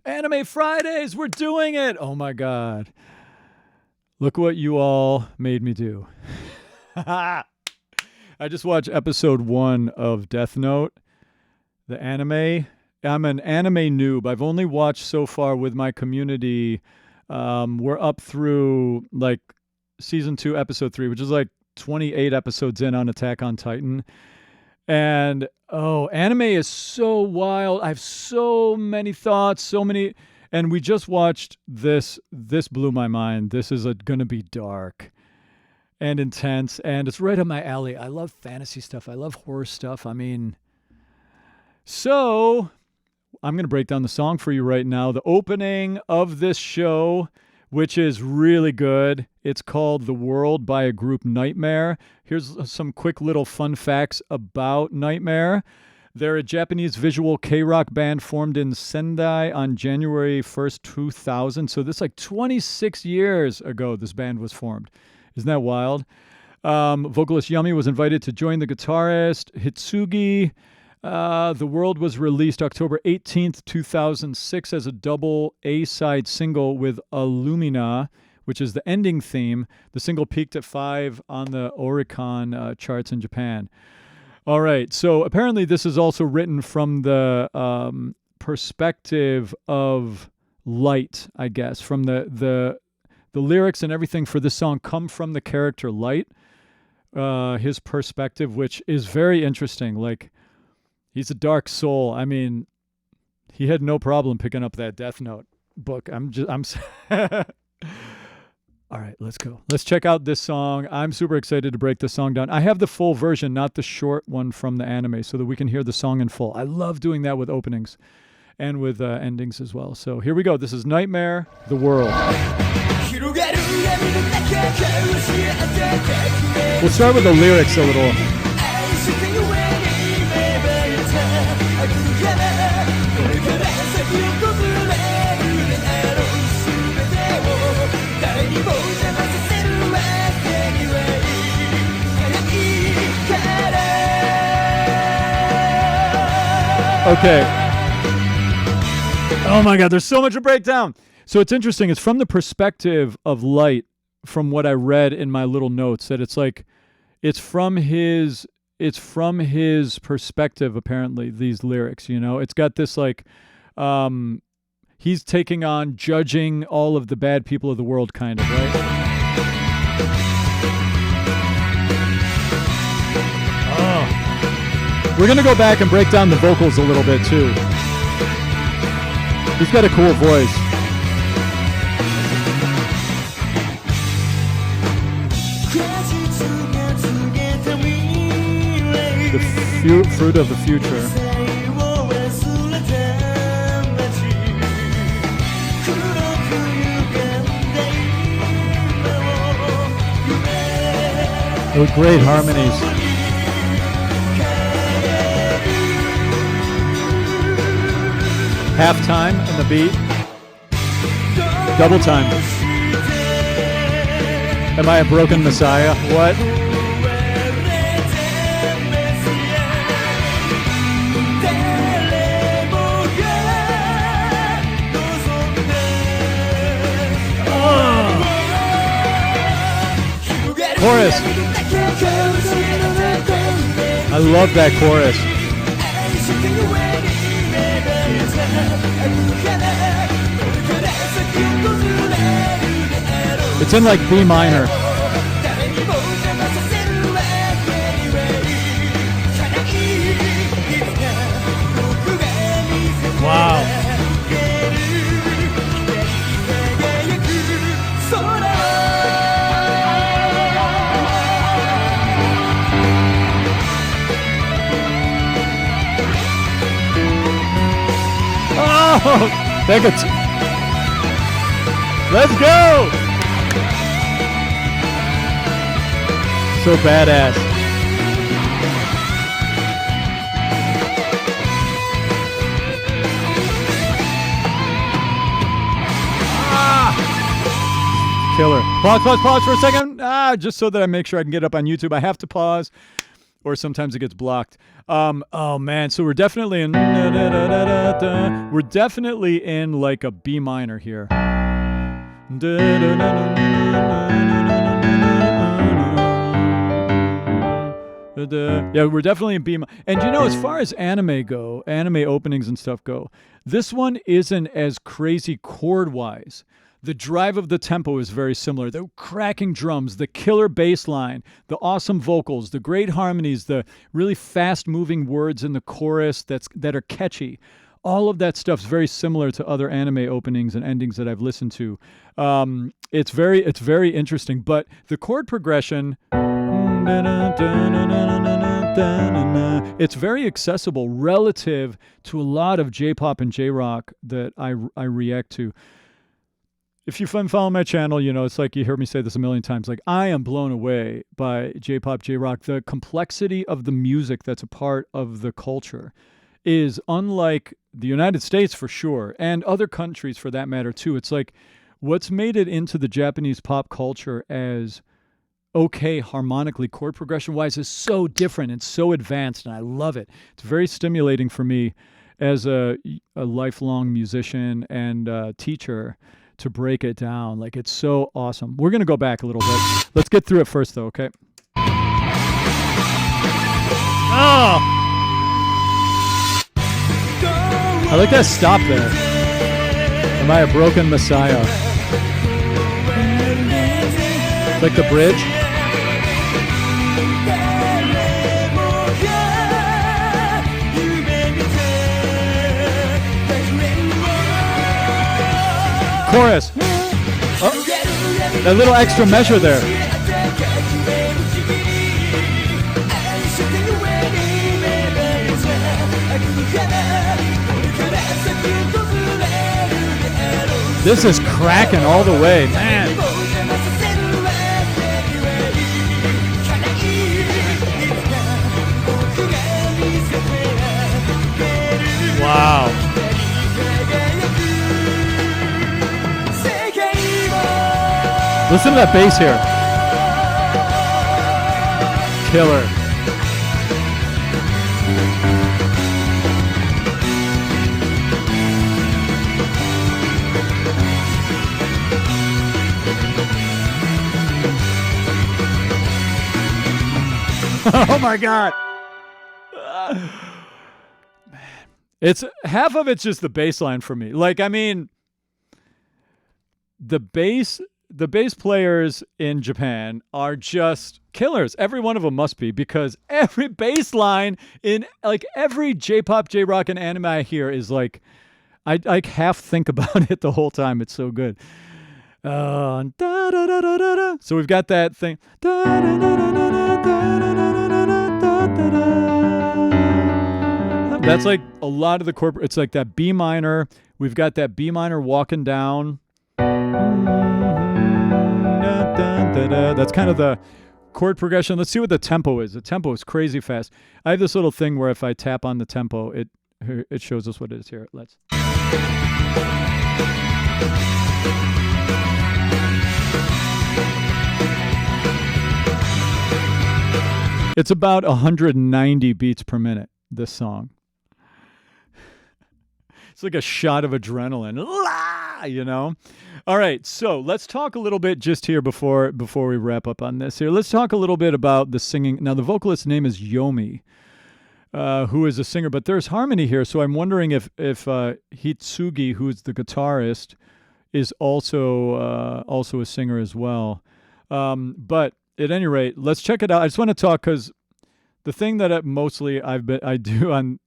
Anime Fridays, we're doing it. Oh my God. Look what you all made me do. I just watched episode 1 of Death Note, the anime. I'm an anime noob. I've only watched so far with my community. We're up through like season 2, episode 3, which is like 28 episodes in on Attack on Titan. And anime is so wild. I have so many thoughts, and we just watched this. This blew my mind. This is going to be dark and intense, and it's right up my alley. I love fantasy stuff. I love horror stuff. So I'm going to break down the song for you right now. The opening of this show, which is really good. It's called The World by a group Nightmare. Here's some quick little fun facts about Nightmare. They're a Japanese visual K-rock band formed in Sendai on January 1st, 2000. So this is like 26 years ago this band was formed. Isn't that wild? Vocalist Yumi was invited to join the guitarist Hitsugi. The World was released October 18th, 2006 as a double A-side single with Illumina, which is the ending theme. The single peaked at 5 on the Oricon charts in Japan. All right, so apparently this is also written from the perspective of Light, I guess. From the lyrics and everything for this song come from the character Light, his perspective, which is very interesting. Like, he's a dark soul. I mean, he had no problem picking up that Death Note book. All right, let's go. Let's check out this song. I'm super excited to break this song down. I have the full version, not the short one from the anime, so that we can hear the song in full. I love doing that with openings and with endings as well. So here we go. This is Nightmare, The World. We'll start with the lyrics a little. Okay. Oh my God, there's so much to break down. So it's interesting. It's from the perspective of Light, from what I read in my little notes, that it's like, it's from his perspective, apparently, these lyrics, you know? It's got this like, he's taking on judging all of the bad people of the world, kind of, right? We're going to go back and break down the vocals a little bit, too. He's got a cool voice. The fruit of the future. With great harmonies. Half time in the beat. Double time. Am I a broken messiah? What? Chorus. I love that chorus. It's in like B minor. Wow. Oh, take it. Let's go. So badass. Killer. Pause for a second. Just so that I make sure I can get up on YouTube. I have to pause. or sometimes it gets blocked. Oh man, so we're definitely in like a B minor here. Yeah, we're definitely in B minor. And as far as anime openings and stuff go, this one isn't as crazy chord-wise. The drive of the tempo is very similar. The cracking drums, the killer bass line, the awesome vocals, the great harmonies, the really fast-moving words in the chorus that are catchy. All of that stuff's very similar to other anime openings and endings that I've listened to. It's very interesting. But the chord progression, it's very accessible relative to a lot of J-pop and J-rock that I react to. If you follow my channel, it's like you heard me say this a million times. Like, I am blown away by J-pop, J-rock. The complexity of the music that's a part of the culture is unlike the United States for sure, and other countries for that matter too. It's like what's made it into the Japanese pop culture as okay harmonically, chord progression-wise, is so different and so advanced, and I love it. It's very stimulating for me as a lifelong musician and teacher to break it down. Like, it's so awesome. We're going to go back a little bit. Let's get through it first, though, okay? Oh! I like that stop there. Am I a broken messiah? It's like the bridge. Chorus. Oh, that little extra measure there. This is cracking all the way, man. Wow. Listen to that bass here. Killer. Oh my God. Man. It's half of it's just the bass line for me. Like, I mean, the bass players in Japan are just killers. Every one of them must be, because every bass line in like every J-pop, J-rock, and anime I hear is like, I half think about it the whole time. It's so good. So we've got that thing. That's like a lot of the corporate. It's like that B minor. We've got that B minor walking down. That's kind of the chord progression. Let's see what the tempo is. The tempo is crazy fast. I have this little thing where if I tap on the tempo, it shows us what it is here. Let's. It's about 190 beats per minute, this song. It's like a shot of adrenaline, All right, so let's talk a little bit just here before we wrap up on this here. Let's talk a little bit about the singing. Now, the vocalist's name is Yomi, who is a singer, but there's harmony here, so I'm wondering if Hitsugi, who's the guitarist, is also a singer as well. But at any rate, let's check it out. I just want to talk because the thing that I do on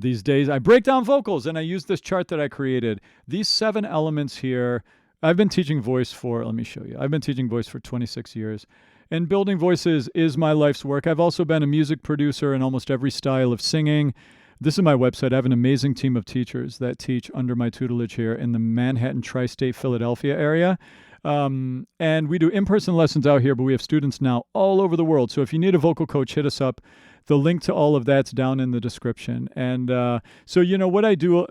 these days, I break down vocals and I use this chart that I created. These 7 elements here, I've been teaching voice let me show you. I've been teaching voice for 26 years. And building voices is my life's work. I've also been a music producer in almost every style of singing. This is my website. I have an amazing team of teachers that teach under my tutelage here in the Manhattan, Tri-State, Philadelphia area. And we do in-person lessons out here, but we have students now all over the world. So if you need a vocal coach, hit us up. The link to all of that's down in the description. And so, what I do,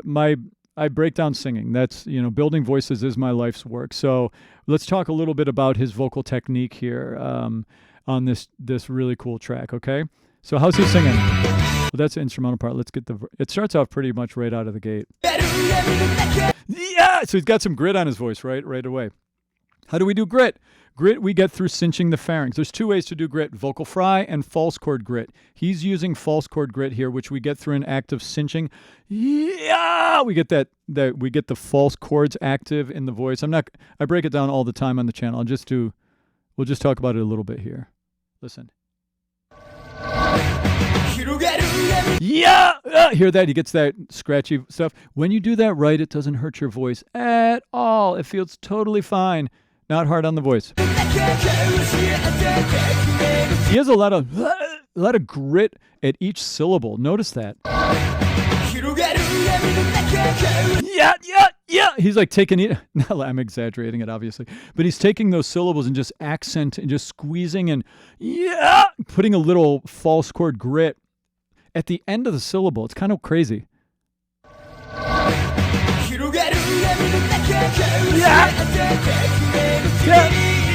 I break down singing. That's, building voices is my life's work. So let's talk a little bit about his vocal technique here. on this really cool track. Okay, so how's he singing? Well, that's the instrumental part. Let's get it starts off pretty much right out of the gate. Yeah, so he's got some grit on his voice right away. How do we do grit? Grit we get through cinching the pharynx. There's two ways to do grit: vocal fry and false chord grit. He's using false chord grit here, which we get through an act of cinching. Yeah, we get that we get the false chords active in the voice. I break it down all the time on the channel. We'll just talk about it a little bit here. Listen. Yeah, hear that? He gets that scratchy stuff. When you do that right, it doesn't hurt your voice at all. It feels totally fine. Not hard on the voice. He has a lot of grit at each syllable. Notice that. Yeah. He's like taking it. I'm exaggerating it, obviously, but he's taking those syllables and just accent and just squeezing and putting a little false chord grit at the end of the syllable. It's kind of crazy. Yeah.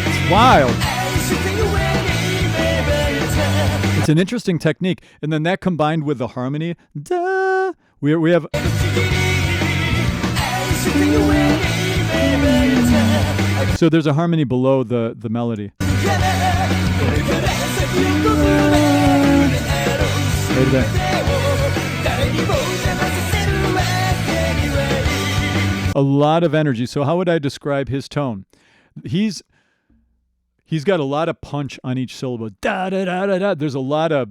It's wild. It's an interesting technique. And then that combined with the harmony, we have... So there's a harmony below the melody. Right there. A lot of energy. So how would I describe his tone? He's got a lot of punch on each syllable. Da da da da da. There's a lot of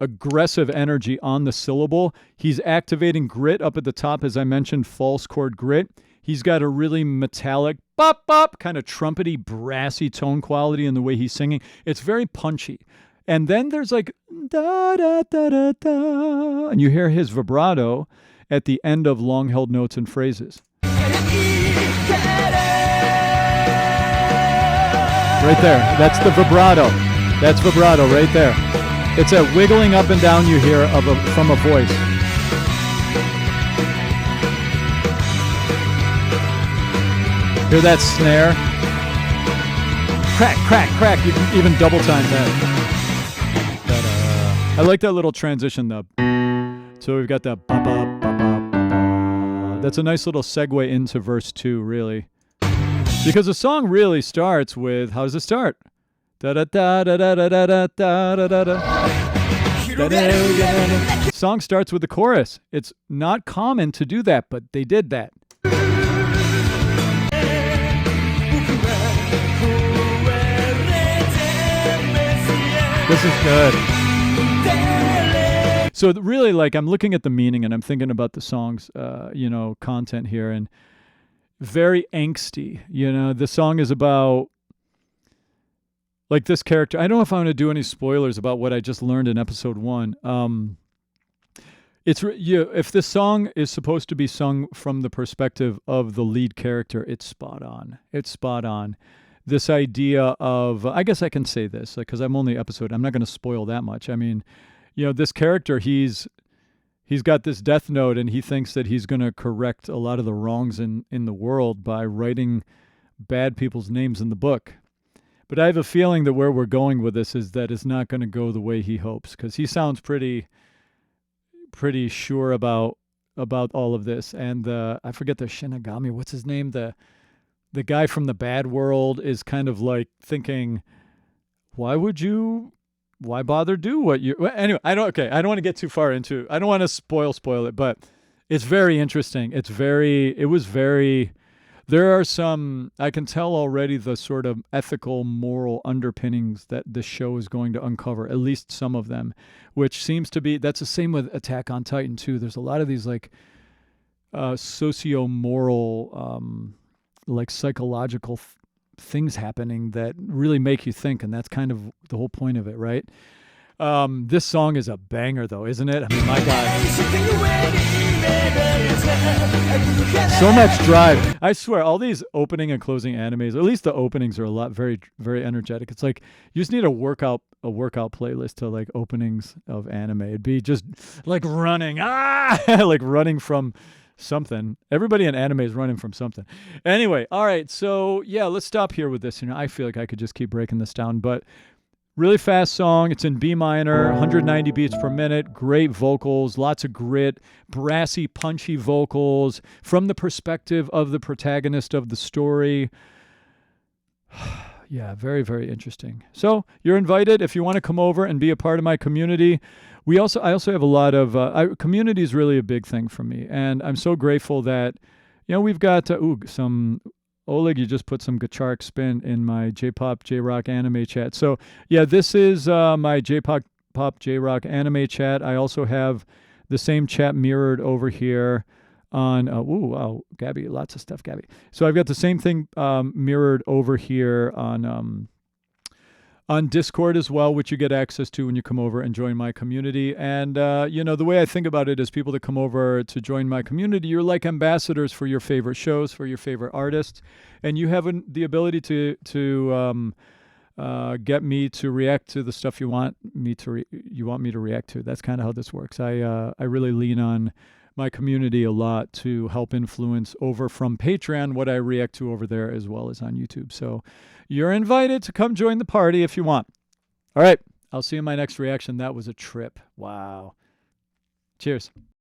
aggressive energy on the syllable. He's activating grit up at the top, as I mentioned, false chord grit. He's got a really metallic, bop bop, kind of trumpety, brassy tone quality in the way he's singing. It's very punchy. And then there's like da da da da da, and you hear his vibrato at the end of long-held notes and phrases. Right there. That's the vibrato. That's vibrato right there. It's a wiggling up and down you hear from a voice. Hear that snare? Crack, crack, crack. You can even double time that. I like that little transition though. So we've got that ba ba ba ba ba. That's a nice little segue into verse 2, really. Because the song really starts with, how does it start? Da da da da da da da da da da da. Song starts with the chorus. It's not common to do that, but they did that. This is good. So really, like, I'm looking at the meaning and I'm thinking about the song's, content here, and very angsty. The song is about, like, this character. I don't know if I'm going to do any spoilers about what I just learned in episode 1. If this song is supposed to be sung from the perspective of the lead character, it's spot on. It's spot on. This idea of, I guess I can say this because I'm only episode. I'm not going to spoil that much. I mean, this character, he's got this death note, and he thinks that he's going to correct a lot of the wrongs in the world by writing bad people's names in the book. But I have a feeling that where we're going with this is that it's not going to go the way he hopes, because he sounds pretty sure about all of this. And I forget the Shinigami. What's his name? The guy from the bad world is kind of like thinking, why bother do what you... Well, anyway, I don't want to get too far into... I don't want to spoil it, but it's very interesting. There are some... I can tell already the sort of ethical, moral underpinnings that this show is going to uncover, at least some of them, which seems to be... That's the same with Attack on Titan, too. There's a lot of these, like, socio-moral... like psychological things happening that really make you think, and that's kind of the whole point of it, right? This song is a banger, though, isn't it? I mean, my God. So much drive. I swear, all these opening and closing animes, at least the openings are very, very energetic. It's like you just need a workout playlist to, like, openings of anime. It'd be just like running, like running from something. Everybody in anime is running from something. Anyway, all right. So yeah, let's stop here with this. I feel like I could just keep breaking this down, but Really fast song. It's in B minor, 190 beats per minute. Great vocals, lots of grit, brassy, punchy vocals from the perspective of the protagonist of the story. Yeah, very, very interesting. So you're invited if you want to come over and be a part of my community. I also have a lot of community is really a big thing for me, and I'm so grateful that we've got some. Oleg, you just put some Gachark spin in my J-pop, J-rock anime chat. So yeah, this is my J-pop, J-rock anime chat. I also have the same chat mirrored over here on. Wow, Gabby, lots of stuff, Gabby. So I've got the same thing mirrored over here on Discord as well, which you get access to when you come over and join my community. And, the way I think about it is people that come over to join my community, you're like ambassadors for your favorite shows, for your favorite artists. And you have the ability to get me to react to the stuff you want me to react to. That's kind of how this works. I really lean on my community a lot to help influence over from Patreon what I react to over there as well as on YouTube. So you're invited to come join the party if you want. All right. I'll see you in my next reaction. That was a trip. Wow. Cheers.